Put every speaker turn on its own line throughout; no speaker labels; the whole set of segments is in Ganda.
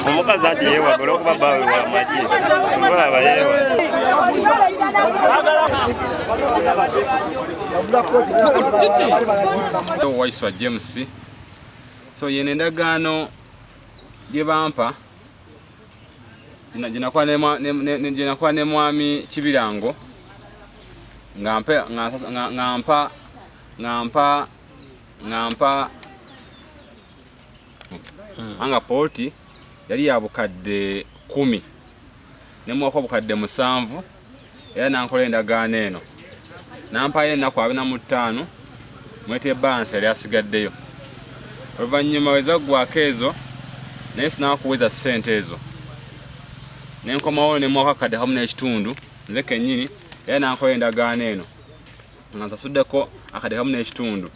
omukazi ati yewa olwokuba bawe wa maji olaba yewa
Waiswa James so yene endagaano gye bampa ginakuwa ne mwami Kibirango ngampa anga poti yali ya bukadde 10 ne mwako bukadde 7 era nankola endagaano eno nampa ennaku 45 mwete balance yali asigaddeyo oluvannyuma wezaggwako ezo naye sinakuweza ssente ezo nenkomawo ne mwaka kadde hamu n'ekitundu nze kennyini era nankola endagaano eno nga nsasuddeko akadde hamu n'ekitundu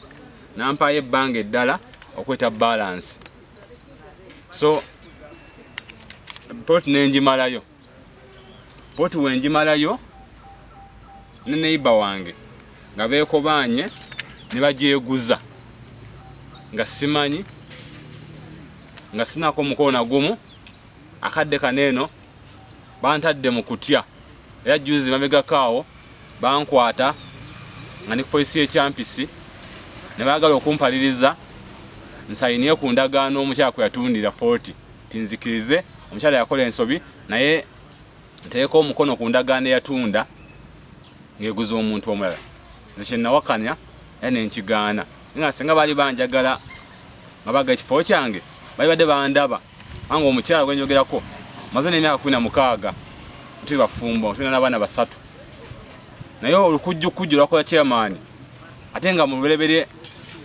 nampayo ebbanga eddala okweta balance so poti nenjimalayo poti wenjimalayo ne neighbor wange nga beekobanye ne bagyeguza nga simanyi nga sinako mukono na gumu akadde kaneeno bantadde mu kutya era juzi mabegakaawo bankwata nga ni polisi y'ekyampisi ne baagala okumpaliriza nsayiniye ku ndagaano omukyala kwe yatundira poti tinzikirize omukyala yakola ensobi naye nteeka omukono ku ndagaano eyatunda ng'eguza omuntu omulala nze nawakanya era nenkigaana nga singa baali banjagala nga baga ekifo kyange bali badde bandaba anga omukyala gwe njogerako maze n'emyaka 16 ntuli bafumbo tulina n'abaana 3 naye olukujjukujju lwakola chairman ate nga mu berebere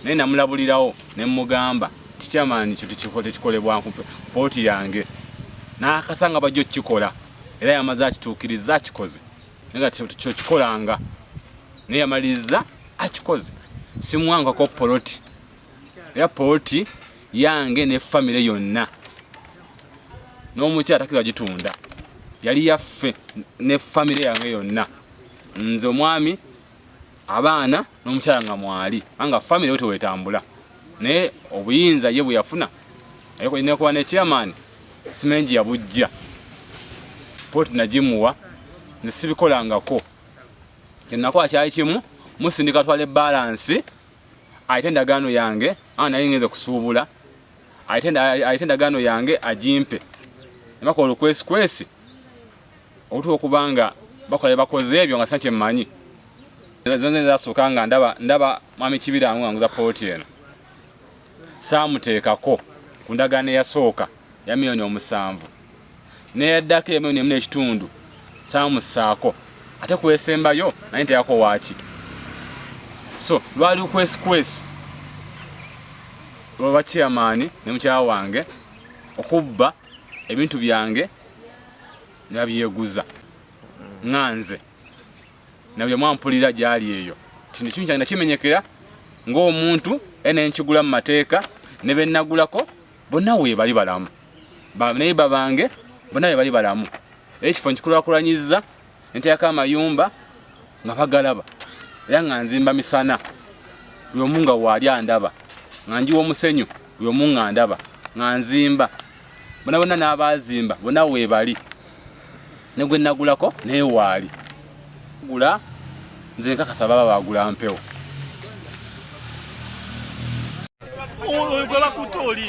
naye namulabulirawo ne mugamba ti chairman kyo tekikolebwa ku poti yange n'akasanga bajjo kikola era yamaze akituukiriza akikoze nga kyo kikolanga naye yamaliriza akikoze simuwangako poloti era poti yange ne family yonna n'omukyala takiza gitunda yali yaffe ne family yange yonna nze omwami abaana n'omukyala nga mwali anga family yote wetambula naye obuyinza ye bwe yafuna ayiko inekuwa ne chairman simenji yabujja poti nagimuwa nze sibikolangako kyenakola kyali kimu musindika twale balance ayite endagaano yange naye ngenze kusuubula ayite endagaano yange agimpe nebakola olukwesikwesi okutuuka okubanga bakola bakoze ebyo nga sinakye mmanyi zonze zasooka nga ndaba mwami Kibirango nga nguza poti eno saamuteekako ku ndagaano eyasooka ya $7,000,000 neyaddako $1.5 saamusaako ate kwesembayo naye nteyako waaki so lwali ukwesikwesi lwa chairman ne mukyala wange okubba ebintu byange nabyeguza nganze nabye mwampulira gyali eyo kino kintu kyange nakimenyekera ng'omuntu enenkigula mu mateeka ne bennagulako bonna weebali balamu baneiba bange bonna weebali balamu ekifo nkikulaakulanyiza nteeka amayumba nga bagalaba era nga nzimba misana buli omu nga waali andaba nga njiwa omusenyu buli omu nga ndaba nga nzimba bonna n'abazimba bonna weebali ne gwe nagulako naye waali gula nze nkakasa baba bagula mpewo
ogola kutoli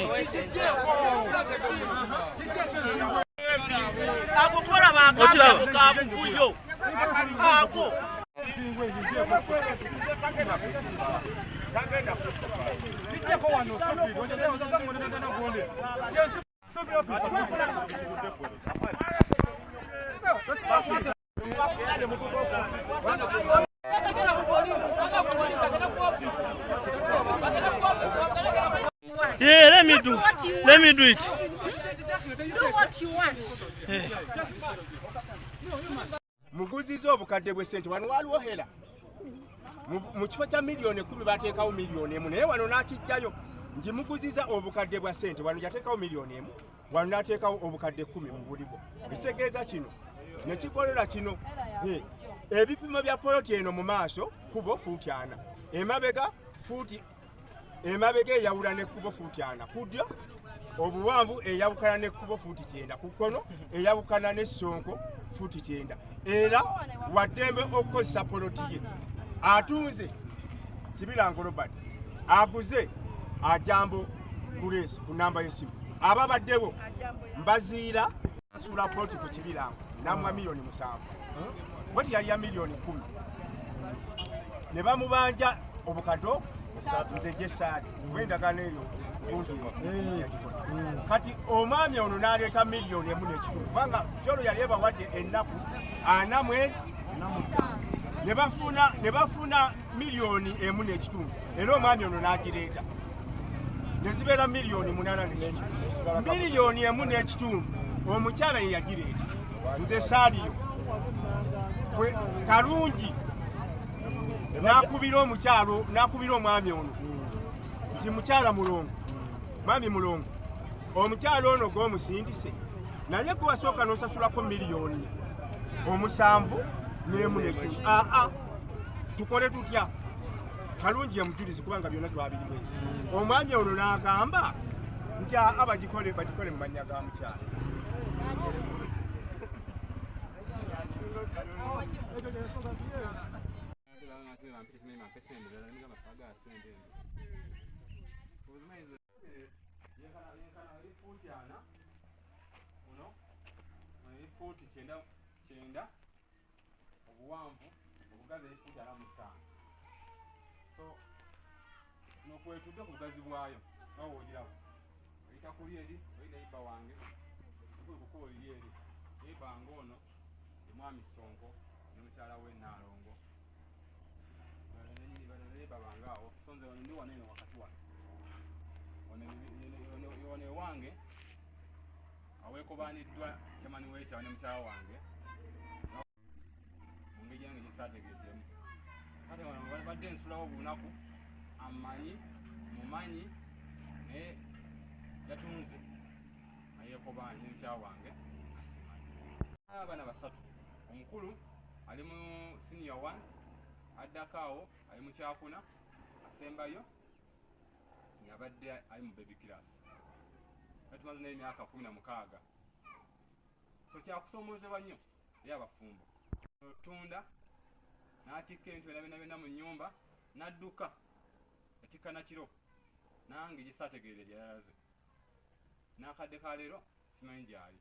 akokola bakanga kabukuyo ako yeah, let me do it.
Do what you want.
Muguzizo obukadde bwe sente wano waliwo hera mu kifo kya $1,000,000 bateekawo $1,000,000 naye wano n'akijjayo ngimuguziza obukadde bwa sente wano yateekawo $1,000,000 wano n'ateekawo obukadde 10 mu bulibo ekitegeeza kino nekikolera kino ebipimo bya poloti eno mu maaso kubo fuuti 4 emabega fuuti emabega eyawula n'ekkubo fuuti 4 ku ddyo, obuwanvu eyawukana n'ekkubo fuuti 9 ku kkono, eyawukana n'essonko fuuti 9. Era waddembe okukozesa poloti ye. Atunze Kibirango Robert, aguze Ajambo Grace ku namba y'essimu. Ababaddewo mbaziira asula poloti ku Kibirango namwa miliyoni 7. Bwati yali ya miliyoni 10. Ne bamubanja obukado nze gyesaali wendagano eyo kati omwami ono n'aleeta miliyoni 1.5 kubanga jolo yali ebawadde ennaku 4 mwezi ne bafuna miliyoni 1.5 era omwami ono n'agireeta ne zibeera miliyoni 8.5. Miliyoni 1.5 omukyala ye yagireeta, nze saaliyo Kalungi nakubira omukyalo, nakubira omwami ono nti mukyala mulongo, mwami mulongo, omukyalo ono gw'omusindise naye gwe wasooka n'osasulako miliyoni 7.5. Tukole tutya? Kalungi ye mujulizi kubanga byonna twabiriwe. Omwami ono n'agamba nti bagikole mu mannya ga mukyala.
Obuwanvu obugazi efuuti 45. So nokwetudde ku bugazi bwayo nga woogirako oyita kuli eri oyina iba wange okukuba oli eri ibanga ono emwami Sonko n'omukyala we Nalongo iba bangaawo so nze ndi wano eno wakati wano one wange aweekobaniddwa kyamani wekyawo ne mukyala wange mungeri yange gisaategeddemu kati wano badde nsulawo olunaku amanyi mumanyi naye yatunze ayeekobanye ne mukyala wange asimanyi. Abaana 3 omukulu ali mu senior 1 addako awo ali mu kyakuna asembayo yabadde ali mu baby class tumaze n'emyaka 16. So kyakusoomozebwa nnyo eri abafumbo otunda n'atikka ebintu byonna mu nnyumba n'adduka yatikka na kiro nange gisaategeere lyalaze n'akadde ka leero simanyi gyali.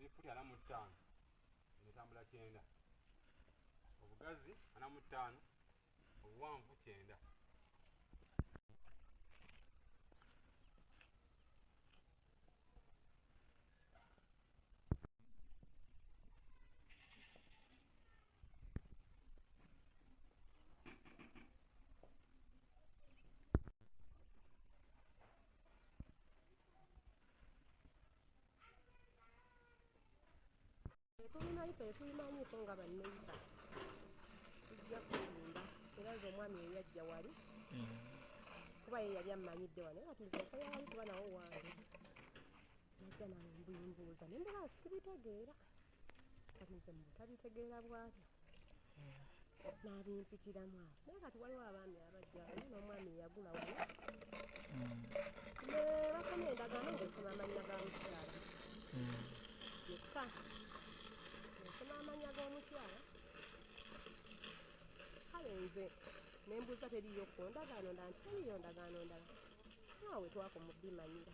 Ifuuti 45 netambula 9, obugazi 45, obuwanvu 9.
Tulina ife tulimanyiiko nga banneiba sijja kulimba era nze omwami ye yajja wali kuba ye yali ammanyidde wano kati nze okoya wali kuba nawo wange najja nambuyimbuuza ne mbula sibitegeera kati nze mutabitegeera bwatyo n'abimpitiramu awo naye kati waliwo abaami abazzayo n'omwami yagula wano ne basoma endagaano ng'esoma amannya ga mukyala yekka amanya g'omukyala kale nze nembuuza teriyo ku ndagaano ndala nti teriyo ndagaano ndala naawe twako mu bimanyira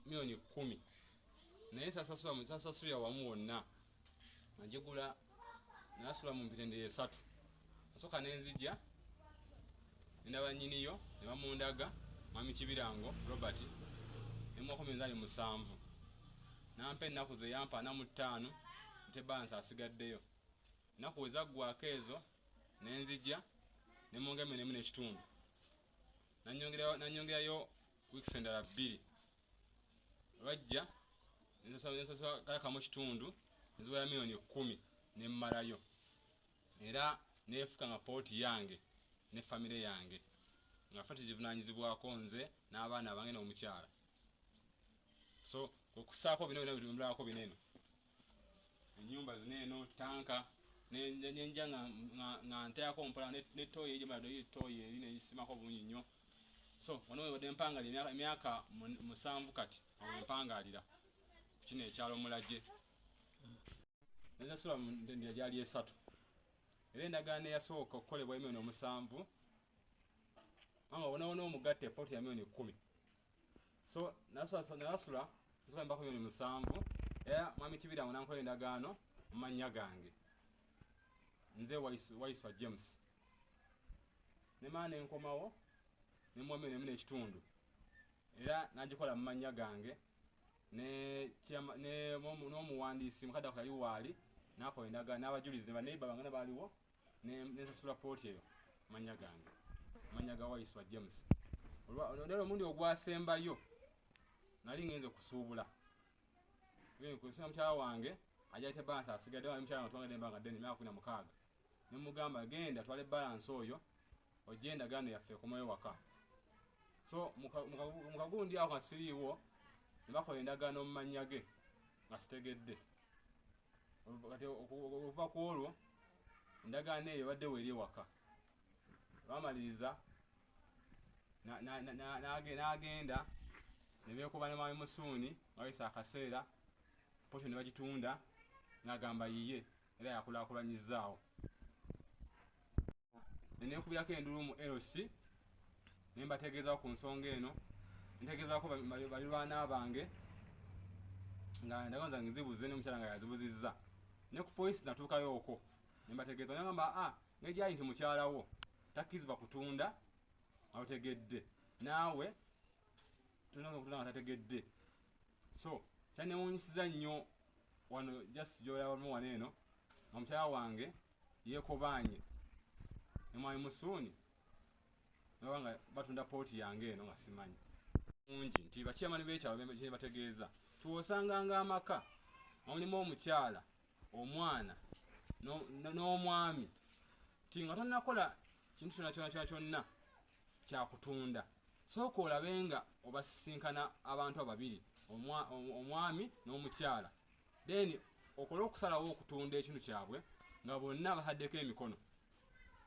miliyoni 10 naye sasasulya wamu wonna nagigula nasula mu mpitendere 3 soka nenzijja ndaba nnyiniyo ne bamundaga mwami Kibirango Robert ne mu 17 nampa ennaku ze yampa 45 nte balance asigaddeyo naku wezaggwako ezo nenzija nemonga emirimu n'ekitundu nanyongerayo weeks endala 2 bajja nensasula kale kamu kitundu nziwaya $10,000 nemmalayo era nefuka nga pooti yange ne famire yange nga fati zivunanyizibwako nze n'abaana bange n'omukyala so okusaako bino bimulako bineno ennyumba zineno tanka nenja nga nteako mpola netoyi ejimala toyi eri neyisimako bulungi nnyo so wano webadde empangalira emyaka 7 kati awo empangalira kino ekyalo Mulagye nensasula ndendira gyali 3 era endagaano eyasooka okukolebwa $7,000 anga wona omugatte pooti ya $10,000 so nasula mbako $7,000 era mwami Kibira munankola endagaano mu mannya gange nze Waiswa James nemana enkomawo nemuwa $1,000,000 era nagikola mu mannya gange n'omuwandiisi mukadde yali waali nakola endagaano n'abajulizi ne baneiba bange baaliwo nensasula pooti eyo mannya gange mannya ga Waiswa James olwo omundi ogwasembayo nali ngenze kusuubula kusinga mukyala wange ajaite balance asigadde wali mukyala watwangadde embanga ddene emyaka 16 nemugamba genda twale balance oyo ojje endagaano yaffe ekomayo waka so mukagundi awo nga siriiwo ne bakola endagaano mu mannya ge nga sitegedde kati okuva ku olwo endagaano eyo badde weeri waka bamaliriza n'agenda ne beekuba ne Mwami Musuuni nga wayisa akaseera pooti ne bagitunda n'agamba yiye era yakulaakulanyizaawo nenkubirako endulu mu LC ne mbategeezaako ku nsonga eno ntegeezaako balirwana bange nga endagaano zange zibuze n'omukyala nga yazibuzizza ne ku poliisi natuukayo okwo ne mbategeeza nagamba ng'egyali nti mukyalawo takkirizibwa kutunda nga otegedde naawe tulina okutunda nga tategedde so kyanewuunyisiza nnyo wano just gyolabamu wano eno nga mukyala wange yeekobaanye ne Mwami Musuuni naba nga batunda pooti yange eno nga simanyi mungi nti bakyamani b'ekyalo kye bategeeza tuwosanganga amaka mulimu omukyala omwana n'omwami ti nga tonnakola kintu kyonna kyakutunda sooka olabe nga obasisinkana abantu ababiri omwami n'omukyala then okole okusalawo okutunda ekintu kyabwe nga bonna bahaddeko emikono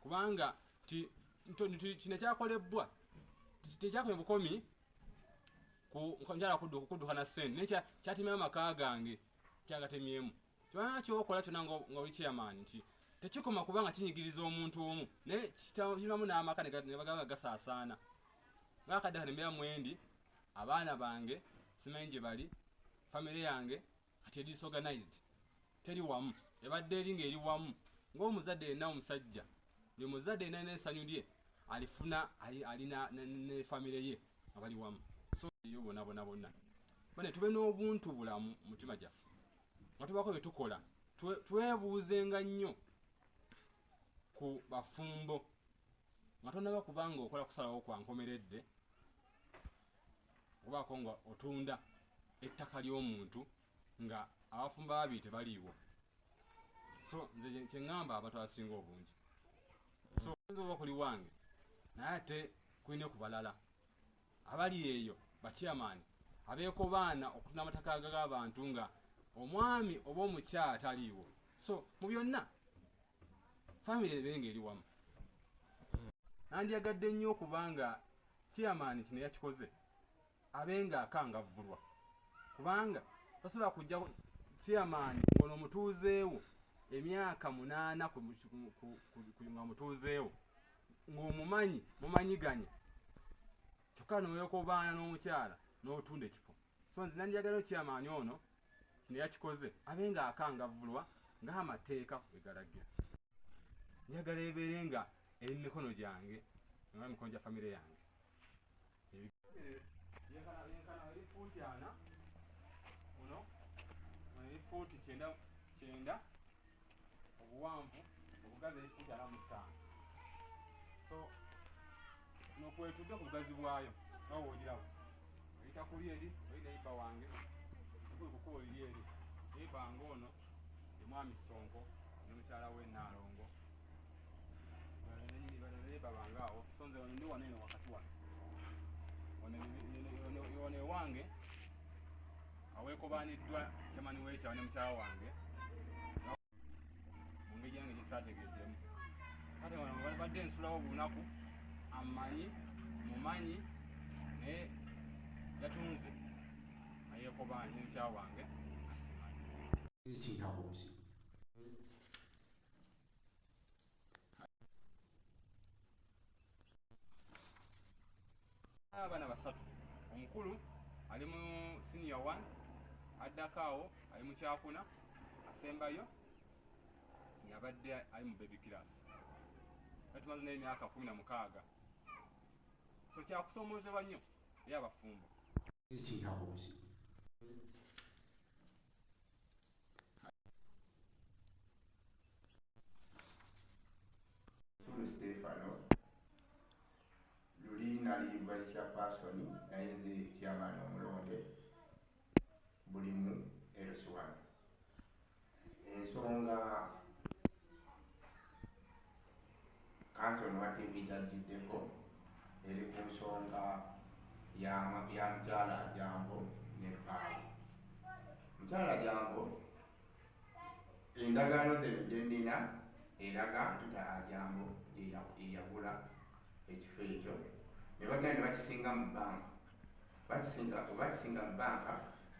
kubanga kino ekyakolebwa tekyakomye bukomi ku nkyala kuddukana ssente naye kyatemya amaka gange kyagatemyemu kyona kyokola kyona nga oli chairman nti tekikoma kubanga kinyigiriza omuntu omu naye kiramu n'amaka ne bagamba gasaasaana ng'akadde kati mbeera mwendi abaana bange simanyi gye bali famire yange kati eri disorganized teri wamu ebadde eri ng'eri wamu ng'omuzadde yenna omusajja buli muzadde yenna n'essanyu lye alifuna alina ne famire ye nga bali wamu so yo bonna bane tube n'obuntu bulamu mu mutima gyaffe nga tubako bye tukola twebuuzenga nnyo ku bafumbo nga tonaba kubanga okola kusalawo kwankomeredde obaako nga otunda ettaka ly'omuntu nga abafumbo babiri tebaliiwo so nze kyeŋŋamba abantu abasinga obungi so nze oba kuli wange naye ate kuline ku balala abali eyo bakyamaani abeeko baana okutunda amataka g'abantu nga omwami oba omukyala taliiwo so mu byonna famire ebenga eri wamu nandyagadde nnyo okubanga chairman kino yakikoze abenga akangavvulwa kubanga tasobola kujja chairman ngono mutuuzeewo emyaka 8 nga mutuuzeewo ng'omumanyi mumanyiganye kyokka noweeko baana n'omukyala n'otunda ekifo so nze nandyagala chairman ono kino yakikoze abenga akangavvulwa ng'amateeka bwegalagira njagala ebeere nga eri mikono gyange nga mikono gya famire yange yenkana eri fuuti 4 uno eri fuuti 9 obuwanvu obuwanvu obugazi efuuti 45. So nokwetudde ku bugazi bwayo nawe wogirabo oyita kuli eri oli neiba wange ekikulu kukuoliri eri neiba wange ono ye mwami Sonko n'omukyala we Naalongo neiba bange awo so nze ndi wano eno wakati wano wano ewange aweekobaniddwa kyamani w'ekyawa ne mukyala wange mu ngeri yange gisaategeddemu kati wano badde nsulawo bulunaku amanyi mumanyi naye yatunze ayeekobanye ne mukyala wange asimanyi
zikiyitako obuzibu
abaana basatu omukulu ali mu senior 1 addako awo ali mu kyakuna asembayo yabadde ali mu baby class tumaze n'emyaka 16 so kyakusoomozebwa nnyo eri abafumbo
zikiyitako obuzibu Stefano luli nali vice chairperson naye nze chairman omulonde bulimu LS1 ensonga kansoni wa TV jagiddeko eri ku nsonga ya mukyala Jambo ne Paawo. Mukyala Jambo endagaano ze gye nnina eraga nti Jambo yeyagula ekifo ekyo ne bagenda ne bakisinga mu bbanka bakisinga mu bbanka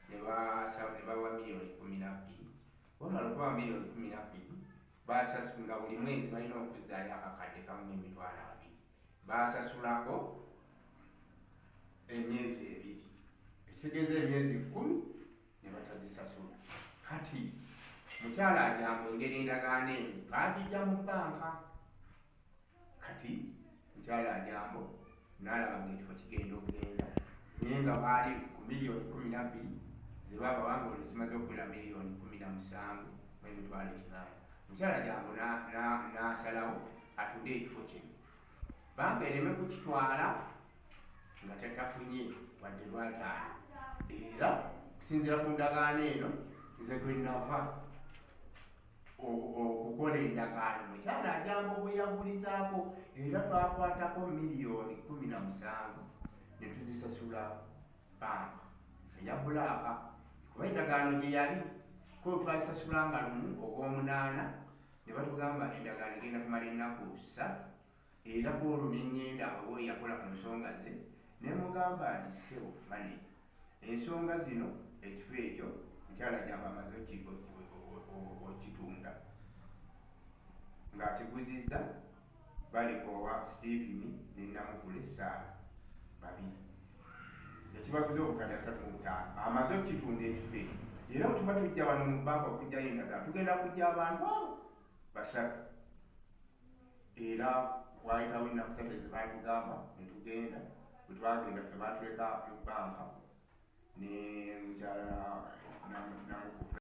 ne bawa miliyoni 12 wamala okubawa miliyoni 12 basasulanga buli mwezi balina okuzaayo akakadde kamu n'emitwalo 2 basasulako emyezi 2 ekitegeeza emyezi 10 ne batagisasula kati mukyala Jambo engeri endagaano eno twagijja mu bbanka kati mukyala Jambo n'alaba ng'ekifo kigenda okugenda naye nga baali ku miliyoni 12 ze baabawanga olwo zimaze okuwera miliyoni 17 mu emitwalo 8. Mukyala Jambo n'asalawo atudde ekifo kino banka ereme kukitwala nga tatafunye wadde lwataano era okusinziira ku ndagaano eno nze gwe nava okukola endagaano mukyala Jambo bwe yagulizaako era twakwatako miliyoni 17 ne tuzisasula banka eya bulaaka kuba endagaano gye yali ko twalisasulanga lumu ogw'omunaana ne batugamba endagaano egenda kumala ennaku 3 era kwolwo neŋŋenda oba yakola ku nsonga ze ne mugamba nti ssebo maneja ensonga zino ekifo ekyo mukyala Jambo amaze okitunda ng'akiguzizza balikowa Stephen ne Namukule Saala babiri ekibaguza obukadde 35 amaze okitunda ekifo ekyo era bwe tuba tujja wano mu bbanka okujjayo endagaano tugenda kujja abantu abo basatu era waayitawo ennaku 3 ze baatugamba ne tugenda bwe twagenda ffe baatuleka mu bbanka ne mukyala Namukule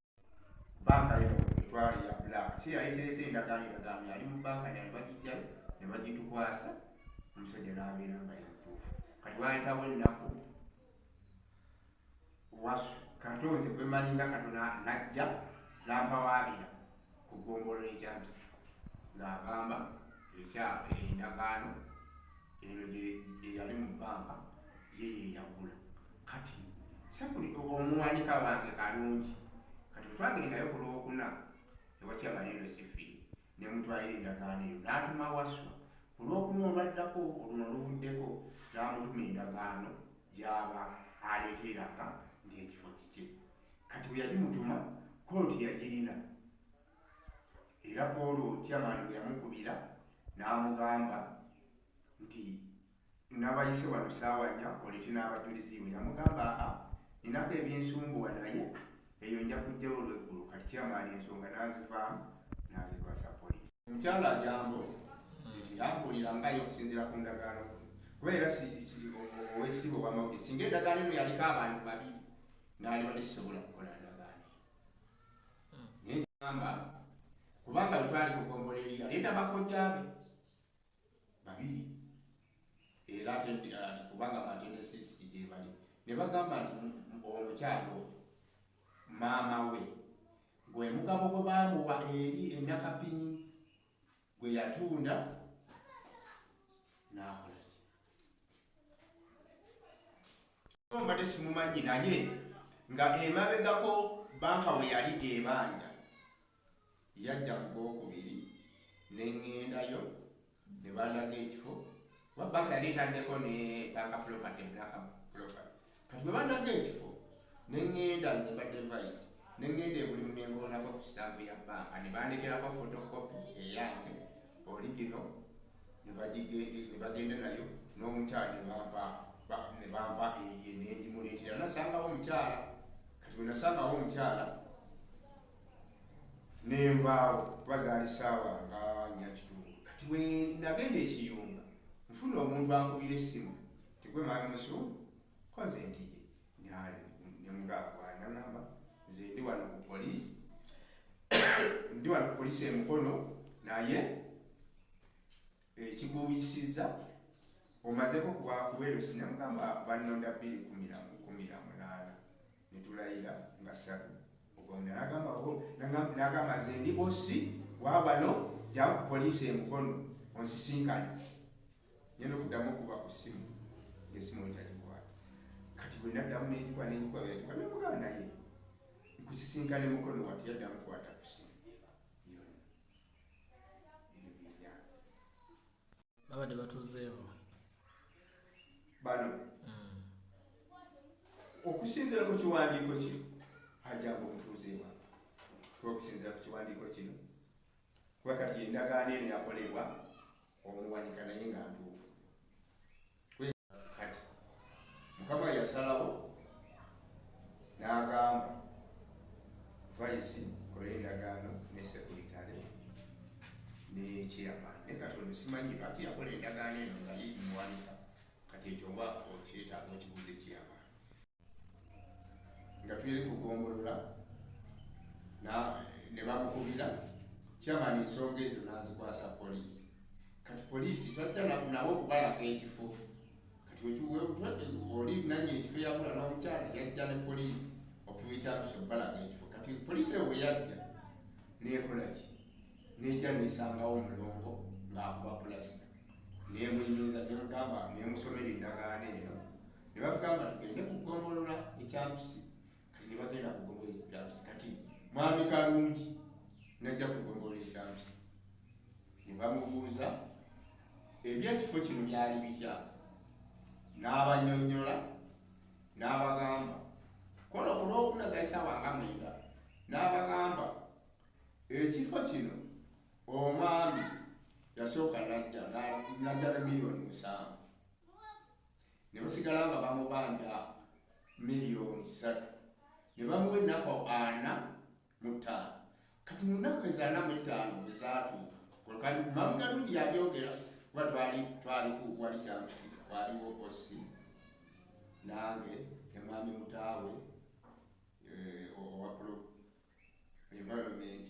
banka eno etwala ya bulaaka si yali terese endagaano yali mu banka ne bagijjayo ne bagitukwasa omusajja n'abeera nga yemutuufu kati waayitawo ennaku katonze gwe malinga katona najja n'ampawaabira ku ggombolola ekyabisi ng'agamba endagaano eno eyali mu bbanka ye yeyagula kati omuwanika wange kalungi kati bwe twagendayo ku Lwokuna ewakyabaleero Sifiri ne mutwalira endagaano eyo n'atuma Waswa ku Lwokuna olwaddako oluno oluvuddeko n'amutuma endagaano gy'aba aleeteranga nti ekifo kike kati bwe yagimutuma kooti yagirina era kwolwo kyamaani bwe yamukubira n'amugamba nti n'abayise wano ssaawa 4 olete n'abajulizi we yamugamba ninako ebyensumbuwa naye eyo nja kujjawo olw'eggulu kati kyamaani ensonga n'azivaamu n'azikwasa poliisi. Mukyala Jambo nti yampulira ngayo okusinziira ku ndagaano kuba era ow'ekitiibwa w'amawulire singa endagaano eno yaliko abantu 2 n'aliba tekisobola kukola ndagaano naye ngamba kubanga twali kugombola eri aleeta bakojjaabe babiri era kubanga matendesisi gye bali ne bagamba nti omukyalo maama we gwe mugabo gwe baamuwa eri ennakapinyi gwe yatunda n'akola ki mbadde simumanyi naye nga emabegako banka we yali ebanja yajja mu gwokubiri neŋŋendayo ne bandaga ekifo kuba banka yali etaddeko ne banka property blaka property kati bwe bandaga ekifo neŋŋenda nze mbadde vice neŋŋenda ebulimu nengoonako ku sitampu ya banka ne bandekerako photocopy eyange original ne bagenda nayo n'omukyala ne bampa eye nengimuleetera nasangawo omukyala kati bwe nasangawo omukyala nenvaawo bazaali ssaawa nga 4:30 kati bwe nagenda ekiyunga nfuna omuntu ankubira essimu tigwe maami musuulu koze ntije nemugagwanangamba nze ndi wano ku poliisi ndi wano ku poliisi emukono naye ekiguubisizza omazeko kubeerosi nemugamba banonda 2:18 netulayira nga ssatu nagamba nze ndi bosi wabano jaku poliisi emukono onsisinkane nyena okuddamu okuba ku ssimu ng'essimu etagikwata kati bwe naddamu n'egikwa nemugamba naye nkusisinkane mukono wati yaddamu kukwata ku ssimu yonna ebyo byebyange
babadde batuuzeewo
bano okusinziira ku kiwandiiko kino hajjanga omutuuzeebwa kuba okusinziira ku kiwandiiko kino kuba kati endagaano eno yakolebwa omuwanika naye nga ntuufu kati mukama yasalawo n'agamba vaisi kola endagaano ne sekuritale ne chairman ne katono simanyi lwaki yakola endagaano eno nga muwanika kati ekyo mba okyetaaga okibuuze chairman nga tuyeri kugombolola ne bamukubira chairman ensonga ezo n'azikwasa poliisi kati poliisi twajja nabo okubalaga ekifo kati oli nanye ekifo yabula n'omukyala yajja ne poliisi okubitambiso balaga ekifo kati poliisi eyo bwe yajja nekola ki nejja nesangawo omulongo ng'akuba pulasika nemuyimiza nemugamba nemusomera endagaano eno ne bagamba tugende kugombolola ekyampusi kati ne bagenda kugombola ekyampusi kati mwami Kalungi najja kugombola ekyampusi ne bamubuuza ebyekifo kino byali bitya n'abanyonnyola n'abagamba kola olwokuna zali ssaawa nga 9 n'abagamba ekifo kino omwami yasooka najja na miliyoni 7 ne basigala nga bamubanja miliyoni 3 ne bamuwa ennaku 45 kati mu nnaku ezo 45 bwe zaatuuka Mami Kalungi yabyogera kuba twali wali kyampusi waliwo osi nange ne mwami mutaawe owa environment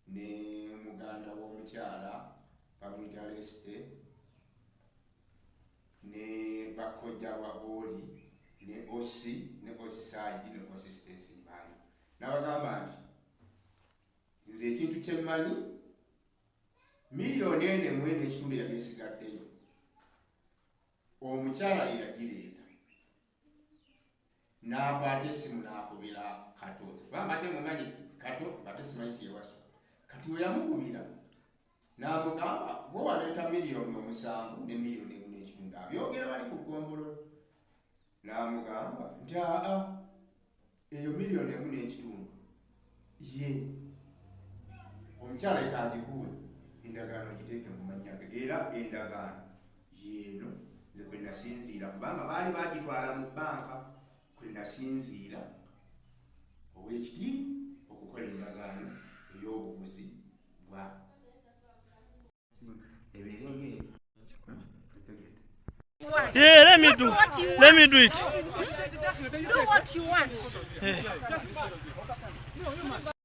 ne muganda w'omukyala bamwita Leste ne bakojja Waboli ne osi saidi ne consistency mbali n'abagamba nti nze ekintu kyemmanyi miliyoni 4.5 yali esigaddeyo omukyala yeyagireeta n'akwata essimu n'akubira Kato kuba mbadde mumanyi Kato mbadde simanyi kyewaso kati we yamukubira n'amugamba gwe waleeta miliyoni 7 ne miliyoni 1.5 abyogera bali ku ggombolola n'amugamba nti eyo miliyoni 1.5 ye omukyala ekagikuwe endagaano giteeke mu mannya ge era endagaano yeeno nze kwe nasinziira kubanga baali bagitwala mu bbanka kwe nasinziira ow'ekitiibwa okukola endagaano ey'obuguzi bwa ebeerenga
Yeah, let me do it.
Do what you want.